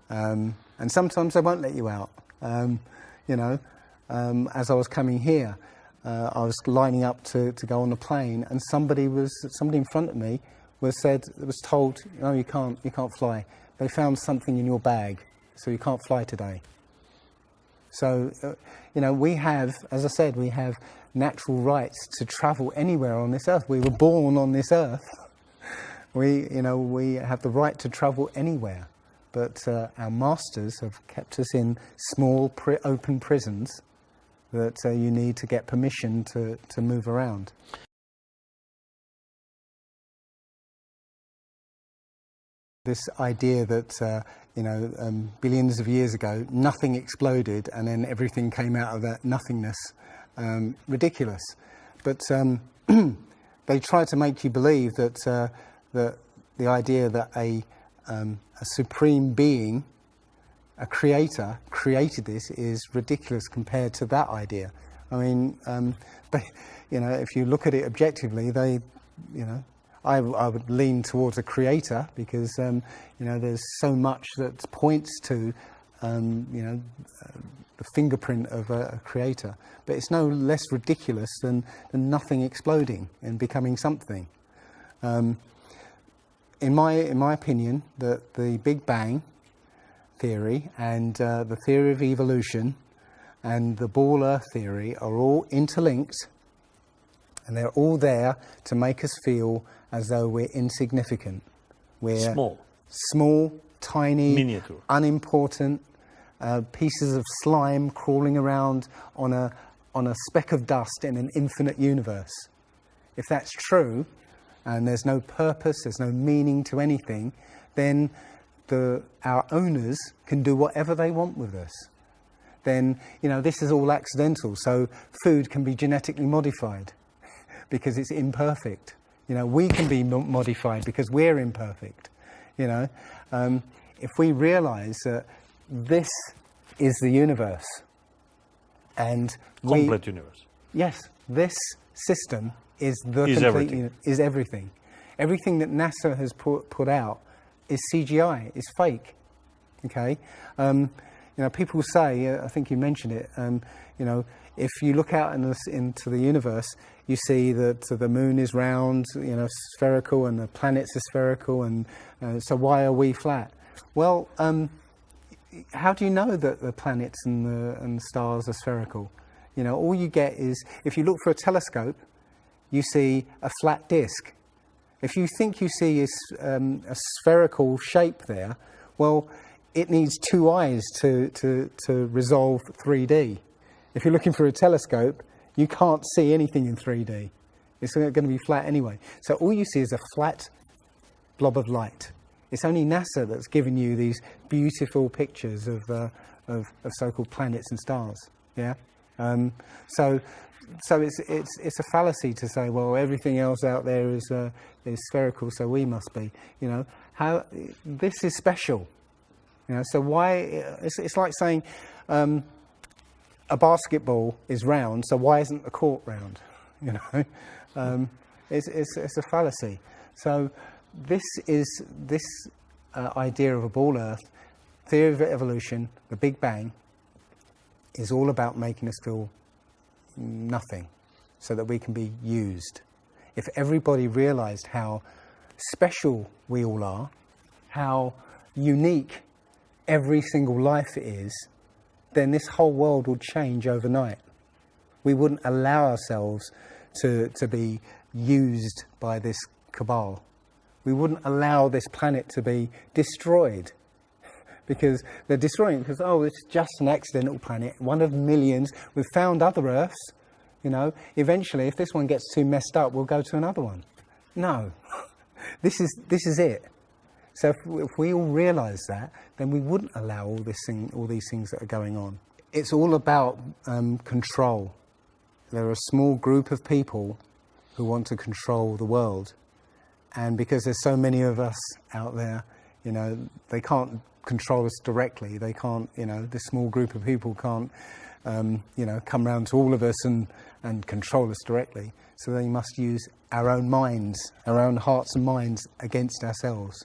and sometimes they won't let you out. As I was coming here, I was lining up to go on the plane, and somebody in front of me was told, no, you can't fly. They found something in your bag, so you can't fly today. So, we have, as I said, we have natural rights to travel anywhere on this earth. We were born on this earth. We have the right to travel anywhere. But our masters have kept us in small, open prisons that you need to get permission to move around. This idea that, billions of years ago, nothing exploded and then everything came out of that nothingness, ridiculous. But they try to make you believe that the idea that a supreme being, a creator, created this is ridiculous compared to that idea. I mean, if you look at it objectively, I would lean towards a creator, because there's so much that points to the fingerprint of a creator. But it's no less ridiculous than nothing exploding and becoming something. In my opinion, the Big Bang theory and the theory of evolution and the ball Earth theory are all interlinked, and they're all there to make us feel as though we're insignificant. We're small, tiny, miniature, unimportant pieces of slime crawling around on a speck of dust in an infinite universe. If that's true, and there's no purpose, there's no meaning to anything, then our owners can do whatever they want with us. Then, this is all accidental, so food can be genetically modified because it's imperfect. We can be modified because we're imperfect. If we realize that this is the universe, and complete universe. Yes, this system is is everything. Everything that NASA has put out is CGI, is fake. Okay, people say, I think you mentioned it. If you look out into the universe, you see that the moon is round, spherical, and the planets are spherical, and so why are we flat? Well, how do you know that the planets and the stars are spherical? You know, all you get is, if you look for a telescope, you see a flat disk. If you think you see a spherical shape there, well, it needs two eyes to resolve 3D. If you're looking for a telescope, you can't see anything in 3D. It's going to be flat anyway. So all you see is a flat blob of light. It's only NASA that's given you these beautiful pictures of so-called planets and stars. Yeah. So it's a fallacy to say, well, everything else out there is spherical, so we must be. You know, how this is special. You know, so why? It's like saying a basketball is round, so why isn't the court round? You know, it's a fallacy. So this idea of a ball Earth, theory of evolution, the Big Bang, is all about making us feel nothing, so that we can be used. If everybody realized how special we all are, how unique every single life is, then this whole world would change overnight. We wouldn't allow ourselves to be used by this cabal. We wouldn't allow this planet to be destroyed, because they're destroying it because, oh, it's just an accidental planet, one of millions. We've found other Earths. You know, eventually, if this one gets too messed up, we'll go to another one. No, this is it. So if we all realise that, then we wouldn't allow all these things that are going on. It's all about control. There are a small group of people who want to control the world, and because there's so many of us out there, you know, they can't control us directly. They can't, you know, this small group of people can't, you know, come round to all of us and control us directly. So they must use our own minds, our own hearts and minds against ourselves.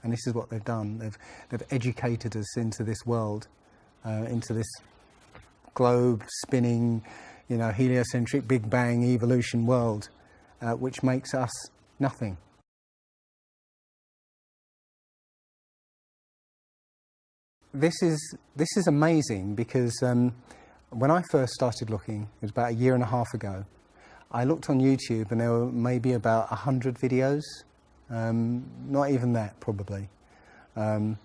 And this is what they've done. They've educated us into this world, into this globe spinning, you know, heliocentric Big Bang evolution world, which makes us nothing. This is amazing because when I first started looking, it was about a year and a half ago, I looked on YouTube and there were maybe about 100 videos, not even that probably, and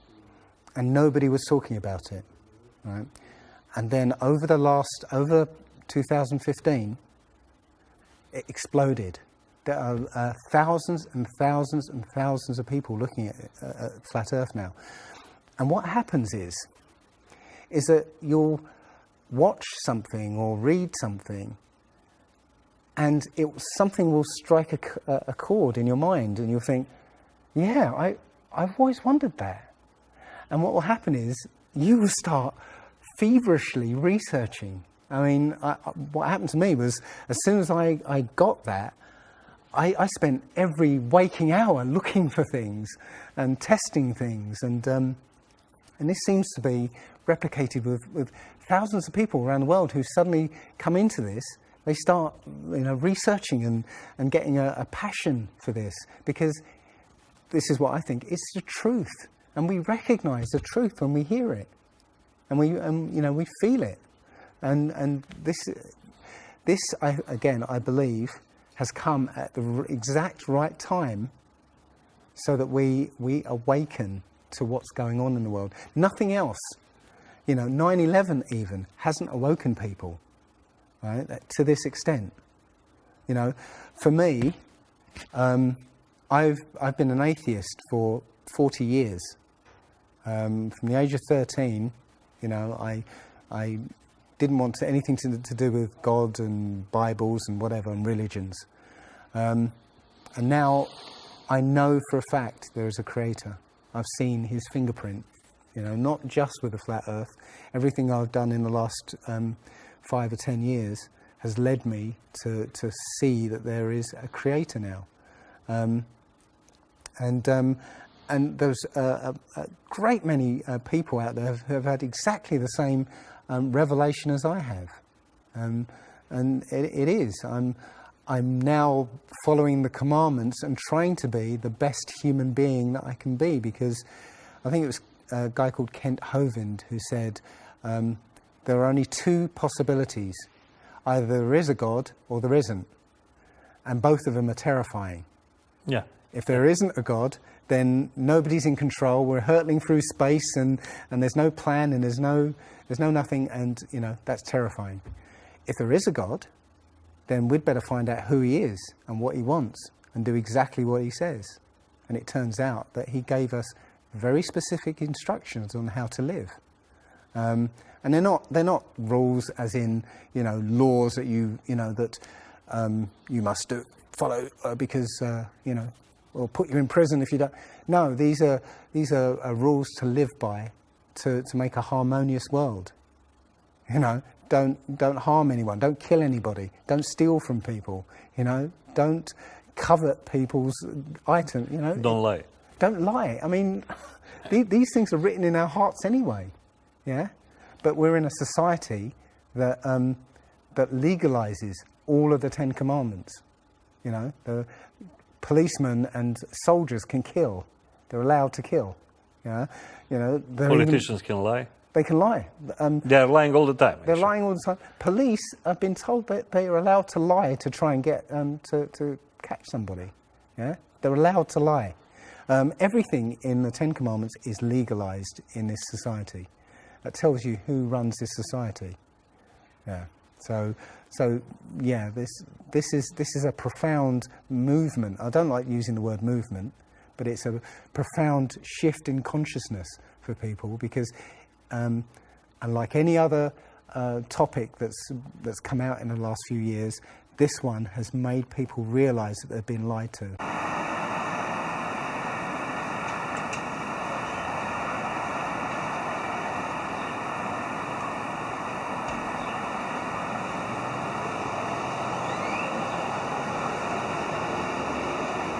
nobody was talking about it, right? And then over 2015, it exploded. There are thousands and thousands and thousands of people looking at Flat Earth now. And what happens is that you'll watch something or read something, and something will strike a chord in your mind, and you'll think, yeah, I've always wondered that. And what will happen is you will start feverishly researching. I mean, what happened to me was, as soon as I got that, I spent every waking hour looking for things and testing things, and this seems to be replicated with thousands of people around the world who suddenly come into this. They start, you know, researching and getting a passion for this, because this is what I think, it's the truth. And we recognise the truth when we hear it. And we feel it. And this I believe, has come at the exact right time, so that we awaken to what's going on in the world. Nothing else. You know, 9/11 even hasn't awoken people, right, to this extent. You know, for me, I've been an atheist for 40 years. From the age of 13, you know, I didn't want anything to do with God and Bibles and whatever and religions. And now I know for a fact there is a creator. I've seen his fingerprint, you know, not just with the flat earth. Everything I've done in the last 5 or 10 years has led me to see that there is a creator now. And there's a great many people out there who have had exactly the same revelation as I have. And it is. I'm now following the commandments and trying to be the best human being that I can be, because I think it was a guy called Kent Hovind who said, there are only two possibilities. either there is a God or there isn't. And both of them are terrifying. Yeah. If there isn't a God, then nobody's in control. We're hurtling through space, and there's no plan, and there's no nothing, and that's terrifying. If there is a God, then we'd better find out who he is and what he wants and do exactly what he says. And it turns out that he gave us very specific instructions on how to live. And they're not rules as in laws that you must follow because or put you in prison if you don't. No, these are rules to live by, to make a harmonious world. Don't harm anyone, don't kill anybody, don't steal from people. Don't covet people's items. Don't lie. Don't lie. I mean, these things are written in our hearts anyway. Yeah, but we're in a society that that legalizes all of the 10 Commandments. The policemen and soldiers can kill. They're allowed to kill. Politicians can lie. They can lie. They're lying all the time. They're lying all the time. Police have been told that they are allowed to lie to try and get to catch somebody. Yeah, they're allowed to lie. Everything in the 10 Commandments is legalized in this society. That tells you who runs this society. Yeah. So yeah, this is a profound movement. I don't like using the word movement, but it's a profound shift in consciousness for people because, and like any other topic that's come out in the last few years, this one has made people realise that they've been lied to.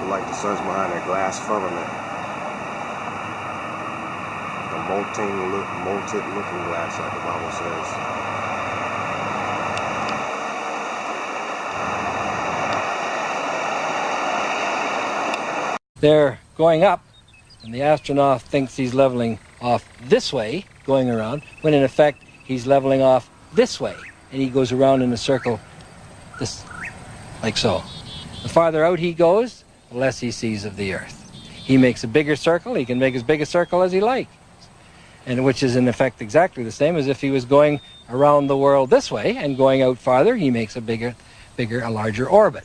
Like the sun's behind that glass firmament. A molted looking glass, like the Bible says. They're going up, and the astronaut thinks he's leveling off this way, going around, when in effect he's leveling off this way, and he goes around in a circle, like so. The farther out he goes, the less he sees of the Earth. He makes a bigger circle, he can make as big a circle as he likes, and which is in effect exactly the same as if he was going around the world this way and going out farther, he makes a larger orbit.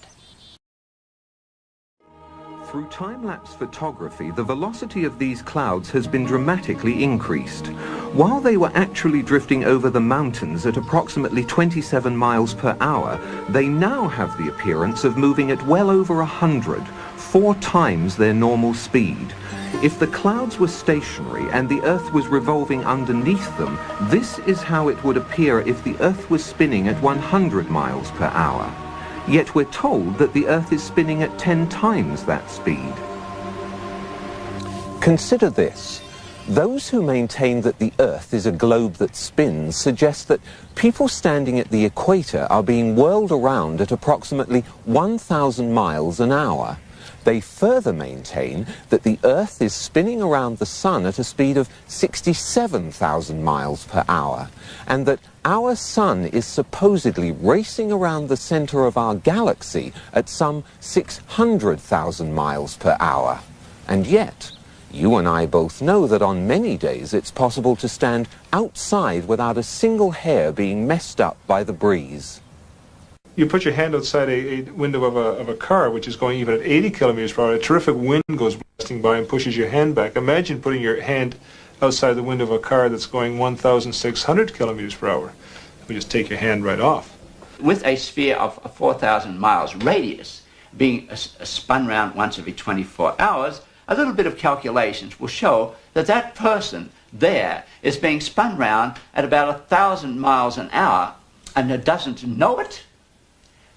Through time-lapse photography, the velocity of these clouds has been dramatically increased. While they were actually drifting over the mountains at approximately 27 miles per hour, they now have the appearance of moving at well over 100, 4 times their normal speed. If the clouds were stationary and the Earth was revolving underneath them, this is how it would appear if the Earth was spinning at 100 miles per hour. Yet we're told that the Earth is spinning at 10 times that speed. Consider this. Those who maintain that the Earth is a globe that spins suggest that people standing at the equator are being whirled around at approximately 1,000 miles an hour. They further maintain that the Earth is spinning around the Sun at a speed of 67,000 miles per hour, and that our Sun is supposedly racing around the center of our galaxy at some 600,000 miles per hour. And yet, you and I both know that on many days it's possible to stand outside without a single hair being messed up by the breeze. You put your hand outside a window of a car which is going even at 80 kilometers per hour, a terrific wind goes blasting by and pushes your hand back. Imagine putting your hand outside the window of a car that's going 1,600 kilometers per hour. We just take your hand right off. With a sphere of 4,000 miles radius being spun round once every 24 hours, a little bit of calculations will show that that person there is being spun round at about 1,000 miles an hour and doesn't know it.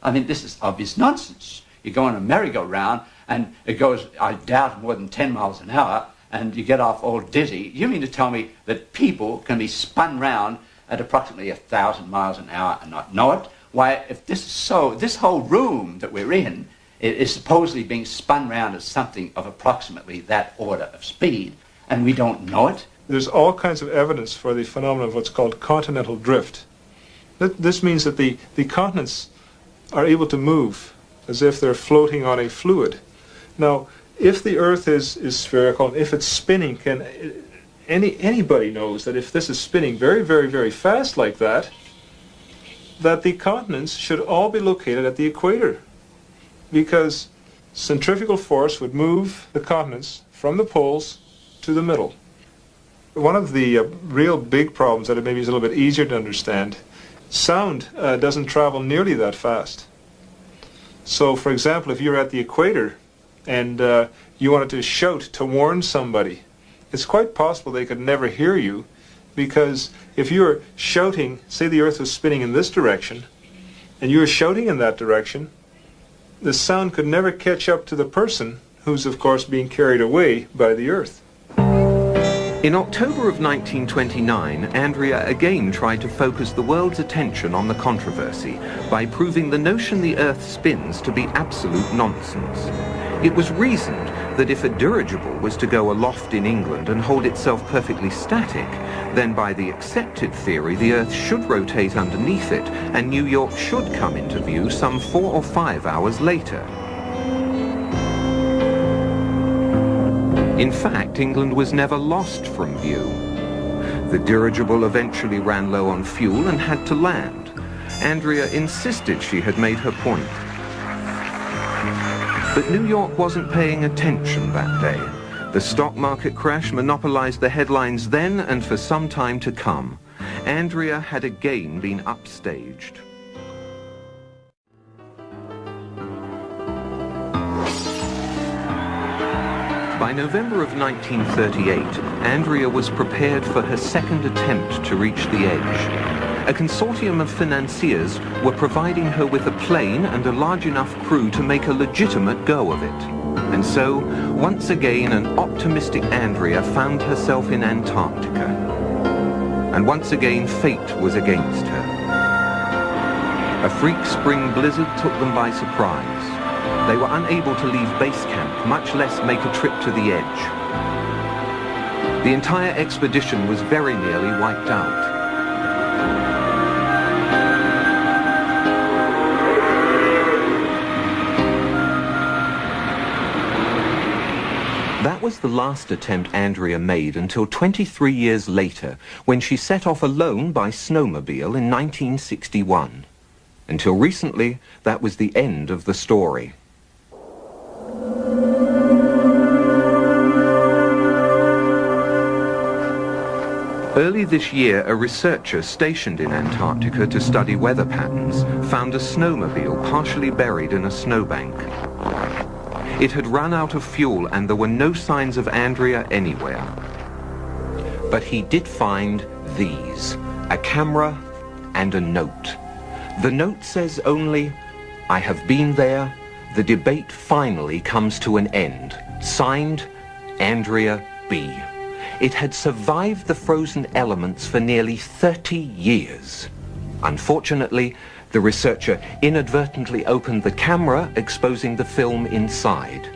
I mean, this is obvious nonsense. You go on a merry-go-round and it goes, I doubt, more than 10 miles an hour, and you get off all dizzy. You mean to tell me that people can be spun round at approximately 1,000 miles an hour and not know it? Why, if this is so, this whole room that we're in is supposedly being spun round at something of approximately that order of speed, and we don't know it. There's all kinds of evidence for the phenomenon of what's called continental drift. This means that the continents are able to move as if they're floating on a fluid. Now, if the Earth is spherical, and if it's spinning, anybody knows that if this is spinning very, very, very fast like that, that the continents should all be located at the equator, because centrifugal force would move the continents from the poles to the middle. One of the real big problems that maybe is a little bit easier to understand, sound doesn't travel nearly that fast. So, for example, if you're at the equator and you wanted to shout to warn somebody, it's quite possible they could never hear you, because if you're shouting, say the Earth was spinning in this direction, and you were shouting in that direction, the sound could never catch up to the person who's, of course, being carried away by the Earth. In October of 1929, Andrea again tried to focus the world's attention on the controversy by proving the notion the Earth spins to be absolute nonsense. It was reasoned that if a dirigible was to go aloft in England and hold itself perfectly static, then by the accepted theory the Earth should rotate underneath it and New York should come into view some 4 or 5 hours later. In fact, England was never lost from view. The dirigible eventually ran low on fuel and had to land. Andrea insisted she had made her point. But New York wasn't paying attention that day. The stock market crash monopolized the headlines then and for some time to come. Andrea had again been upstaged. By November of 1938, Andrea was prepared for her second attempt to reach the edge. A consortium of financiers were providing her with a plane and a large enough crew to make a legitimate go of it. And so, once again, an optimistic Andrea found herself in Antarctica. And once again, fate was against her. A freak spring blizzard took them by surprise. They were unable to leave base camp, much less make a trip to the edge. The entire expedition was very nearly wiped out. That was the last attempt Andrea made until 23 years later, when she set off alone by snowmobile in 1961. Until recently, that was the end of the story. Early this year, a researcher stationed in Antarctica to study weather patterns found a snowmobile partially buried in a snowbank. It had run out of fuel and there were no signs of Andrea anywhere. But he did find these, a camera and a note. The note says only, "I have been there. The debate finally comes to an end. Signed, Andrea B." It had survived the frozen elements for nearly 30 years. Unfortunately, the researcher inadvertently opened the camera, exposing the film inside.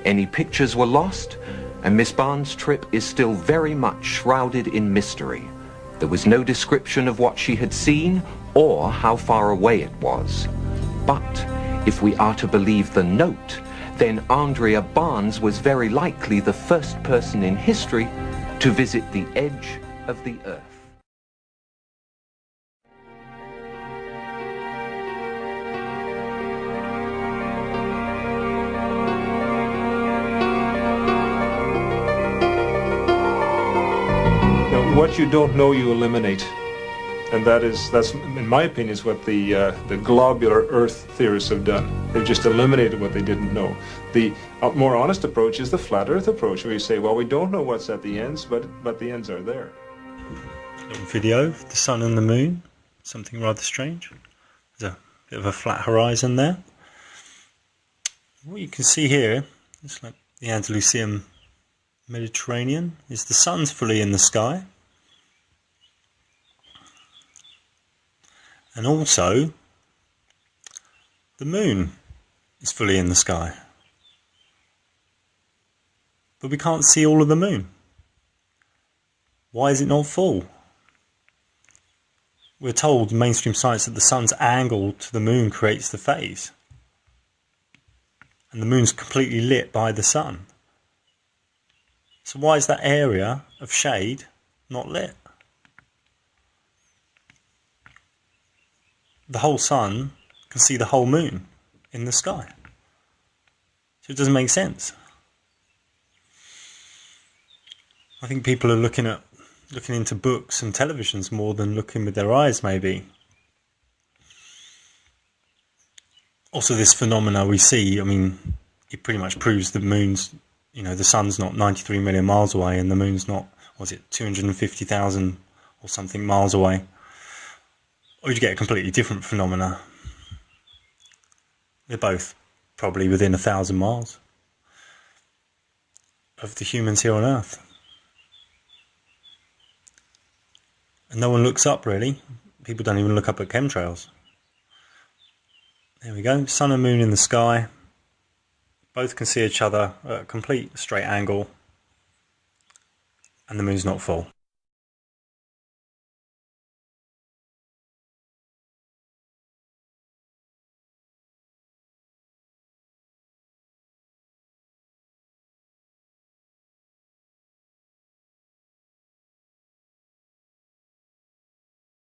Any pictures were lost, and Miss Barnes' trip is still very much shrouded in mystery. There was no description of what she had seen or how far away it was. But if we are to believe the note, then Andrea Barnes was very likely the first person in history to visit the edge of the Earth. Now, what you don't know, you eliminate. And that's in my opinion, is what the globular Earth theorists have done. They've just eliminated what they didn't know. The more honest approach is the flat Earth approach, where you say, well, we don't know what's at the ends, but the ends are there. Little video of the sun and the moon, something rather strange. There's a bit of a flat horizon there. What you can see here, it's like the Andalusian Mediterranean, is the sun's fully in the sky. And also, the moon is fully in the sky. But we can't see all of the moon. Why is it not full? we're told in mainstream science that the sun's angle to the moon creates the phase. And the moon's completely lit by the sun. So why is that area of shade not lit? The whole sun can see the whole moon in the sky. So it doesn't make sense. I think people are looking into books and televisions more than looking with their eyes, maybe. Also, this phenomena we see, I mean, it pretty much proves the moon's, the sun's not 93 million miles away and the moon's not, 250,000 or something miles away. Or you get a completely different phenomena. They're both probably within 1,000 miles of the humans here on Earth. And no one looks up, really. People don't even look up at chemtrails. There we go, sun and moon in the sky. Both can see each other at a complete straight angle. And the moon's not full.